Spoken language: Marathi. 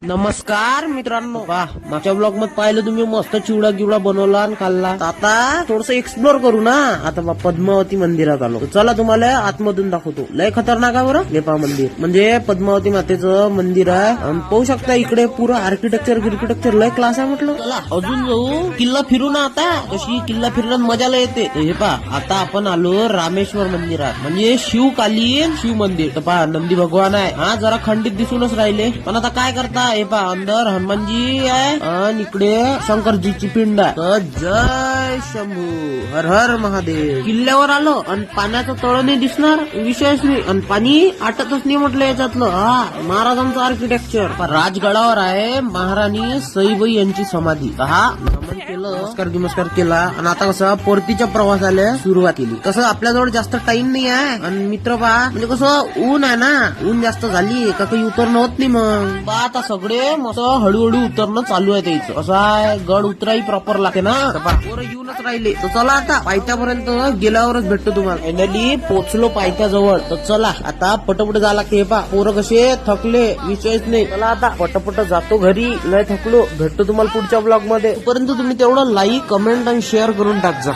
नमस्कार मित्रांनो, मागच्या ब्लॉग मध्ये पाहिलं तुम्ही मस्त चिवडा गिवडा बनवला आणि खाल्ला. तर आता थोडस एक्सप्लोर करू ना. आता पद्मावती मंदिरात आलो. चला तुम्हाला आतमधून दाखवतो. लय खतरनाक आहे बरं लेपा मंदिर. म्हणजे पद्मावती मातेचं मंदिर आहे. पाहू शकता इकडे पुरं आर्किटेक्चर लय क्लास आहे म्हटलं. चला अजून जाऊ. किल्ला फिरू ना आता. कशी किल्ला फिरण्यात मजाला येते. हे पहा आता आपण आलो रामेश्वर मंदिरात, म्हणजे शिवकालीन शिव मंदिर. तर पहा नंदी भगवान आहे. हा जरा खंडित दिसूनच राहिले, पण आता काय करता. हे पहा अंदर हनुमानजी आहे आणि इकडे शंकरजीची पिंड आहे. तर जय शंभू, हर हर महादेव. किल्ल्यावर आलो आणि पाण्याचं तळ नाही दिसणार, विशेष नाही. आणि पाणी आटतच नाही म्हटलं याच्यातलं. हा महाराजांचं आर्किटेक्चर. राजगडावर आहे महाराणी सईबाई यांची समाधी. हा नमन केलं, नमस्कार केला. आणि आता कसं परतीच्या प्रवासाला सुरुवात केली. कसं आपल्याजवळ जास्त टाइम नाही आहे. आणि मित्र पहा, म्हणजे कसं ऊन आहे ना, ऊन जास्त झाली का काही उतरणं होत नाही. मग आता सगळे मस्त हळूहळू उतरणं चालू आहे त्याचं. असं आहे गड उतराही प्रॉपर लागते ना. पोरं येऊनच राहिले. तर चला आता पायथ्यापर्यंत गेल्यावरच भेटतो तुम्हाला. फायनली पोहोचलो पायथ्याजवळ. तर चला आता पटपट जा लागते. पा पोरं कसे थकले विषयच नाही. चला आता पटपट जातो घरी. लय थकलो. भेटतो तुम्हाला पुढच्या ब्लॉग मध्ये. तोपर्यंत तुम्ही तेवढं लाईक कमेंट आणि शेअर करून टाक जा.